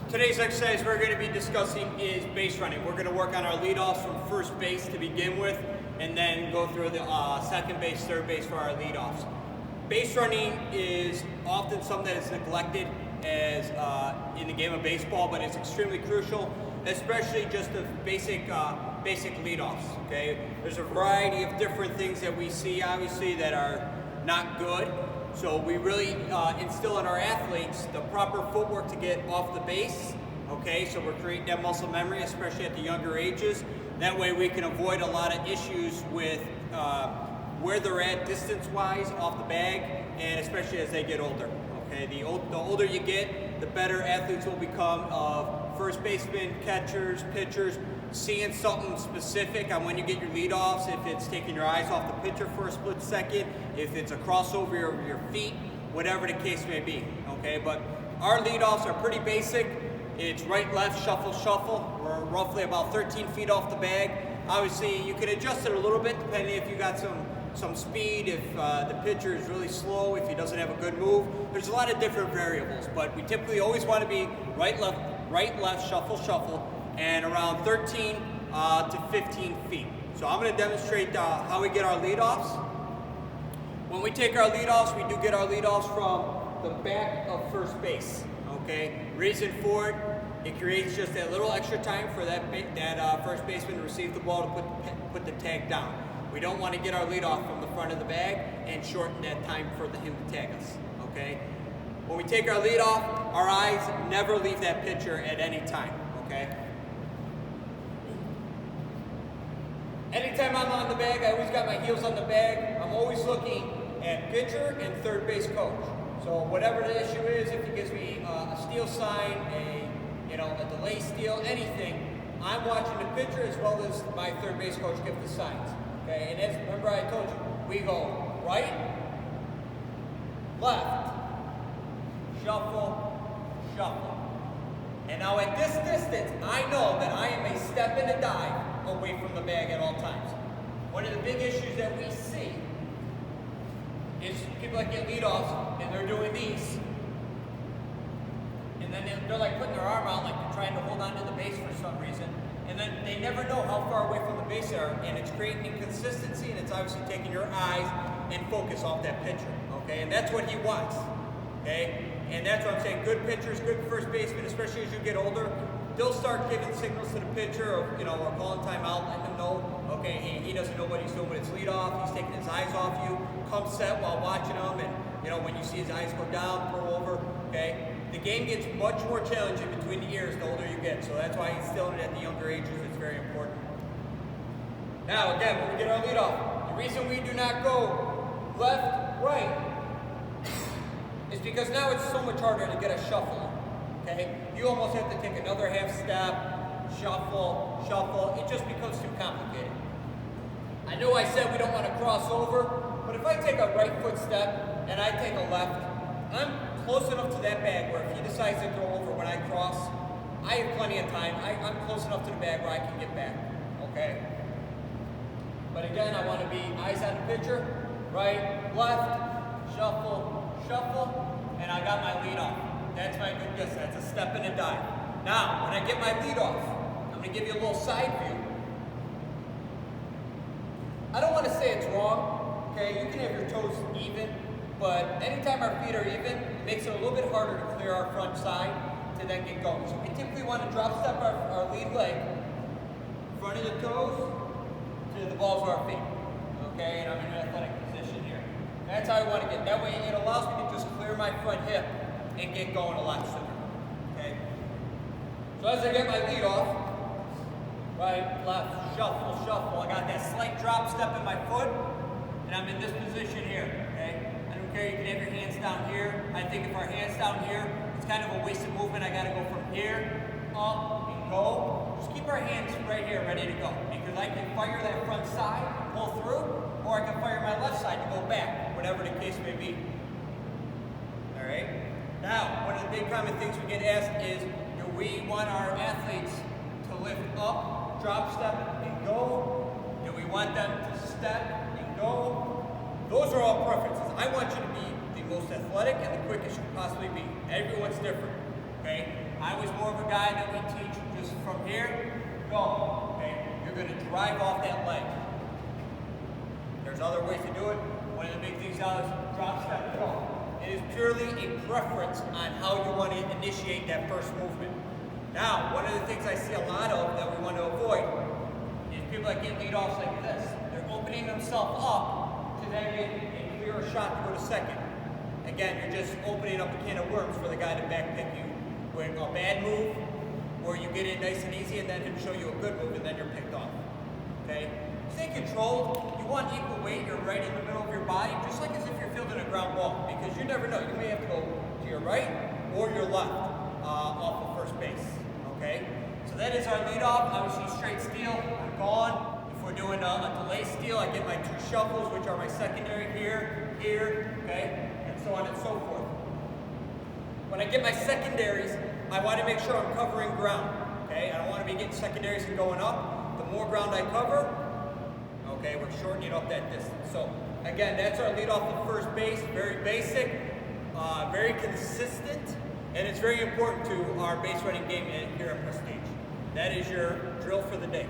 Today's exercise we're going to be discussing is base running. We're going to work on our leadoffs from first base to begin with, and then go through the second base, third base for our leadoffs. Base running is often something that is neglected as in the game of baseball, but it's extremely crucial, especially just the basic leadoffs. Okay, there's a variety of different things that we see, obviously, that are not good. So we really instill in our athletes the proper footwork to get off the base. Okay, so we're creating that muscle memory, especially at the younger ages. That way we can avoid a lot of issues with where they're at distance-wise off the bag, and especially as they get older. Okay, the older you get, the better athletes will become of first basemen, catchers, pitchers, seeing something specific on when you get your leadoffs, if it's taking your eyes off the pitcher for a split second, if it's a crossover over your feet, whatever the case may be. Okay, but our leadoffs are pretty basic. It's right, left, shuffle, shuffle. We're roughly about 13 feet off the bag. Obviously, you can adjust it a little bit depending if you got some speed, if the pitcher is really slow, if he doesn't have a good move. There's a lot of different variables, but we typically always want to be right, left, shuffle, shuffle, and around 13 to 15 feet. So I'm going to demonstrate how we get our leadoffs. When we take our leadoffs, we do get our leadoffs from the back of first base. Okay, reason for it, it creates just that little extra time for that first baseman to receive the ball to put the tag down. We don't want to get our leadoff from the front of the bag and shorten that time for him to tag us. Okay, when we take our leadoff, our eyes never leave that pitcher at any time. Okay. Anytime I'm on the bag, I always got my heels on the bag. I'm always looking at pitcher and third base coach. So whatever the issue is, if he gives me a steal sign, a delay steal, anything, I'm watching the pitcher as well as my third base coach give the signs. Okay, and as remember I told you, we go right, left, shuffle, shuffle. And now at this distance, I know that I am a step and a dive away from the bag at all times. One of the big issues that we see is people that get leadoffs and they're doing these. And then they're like putting their arm out like they're trying to hold on to the base for some reason. And then they never know how far away from the base they are. And it's creating inconsistency, and it's obviously taking your eyes and focus off that pitcher. Okay, and that's what he wants. Okay, and that's what I'm saying. Good pitchers, good first basemen, especially as you get older, they'll start giving signals to the pitcher, or calling timeout, letting them know, okay, he doesn't know what he's doing when it's leadoff. He's taking his eyes off you. Come set while watching him, and when you see his eyes go down, throw over. Okay, the game gets much more challenging between the ears the older you get. So that's why instilling it at the younger ages is very important. Now again, when we get our leadoff, the reason we do not go left, right, is because now it's so much harder to get a shuffle. Okay, you almost have to take another half step, shuffle, shuffle. It just becomes too complicated. I know I said we don't want to cross over, but if I take a right foot step and I take a left, I'm close enough to that bag where if he decides to throw over when I cross, I have plenty of time. I'm close enough to the bag where I can get back. Okay. But again, I want to be eyes on the pitcher, right, left, shuffle, shuffle, and I got my lead off. That's my good guess. That's a step and a dive. Now, when I get my lead off, I'm going to give you a little side view. I don't want to say it's wrong. Okay, you can have your toes even, but anytime our feet are even, it makes it a little bit harder to clear our front side to then get going. So we typically want to drop step our lead leg, front of the toes to the balls of our feet. Okay, and I'm in an athletic position here. That's how I want to get. That way it allows me to just clear my front hip and get going a lot sooner. Okay? So as I get my lead off, right, left, shuffle, shuffle, I got that slight drop step in my foot, and I'm in this position here. Okay? I don't care, you can have your hands down here. I think if our hands down here, it's kind of a wasted movement. I gotta go from here, up, and go. Just keep our hands right here, ready to go. Because I can fire that front side, pull through, or I can fire my left side to go back, whatever the case may be. All right? Now, one of the big common things we get asked is, do we want our athletes to lift up, drop step, and go? Do we want them to step and go? Those are all preferences. I want you to be the most athletic and the quickest you can possibly be. Everyone's different, okay? I was more of a guy that would teach just from here, go. Okay, you're going to drive off that leg. There's other ways to do it. One of the big things now is drop, step, go. It is purely a preference on how you want to initiate that first movement. Now, one of the things I see a lot of that we want to avoid is people that get leadoffs like this. They're opening themselves up to then get a clearer shot to go to second. Again, you're just opening up a can of worms for the guy to backpick you with a bad move, where you get in nice and easy and then him show you a good move and then you're picked off. Okay? Stay controlled. You want equal weight. You're right in the middle of your body, just like as if you're fielding a ground ball, because you never know. You may have to go to your right or your left off of first base. Okay? So that is our leadoff. Obviously, straight steal, I'm gone. If we're doing a delay steal, I get my two shuffles, which are my secondary here, okay? And so on and so forth. When I get my secondaries, I want to make sure I'm covering ground. Okay? I don't want to be getting secondaries and going up. The more ground I cover, okay, we're shortening up that distance. So again, that's our leadoff of first base. Very basic, very consistent, and it's very important to our base running game here at Prestige. That is your drill for the day.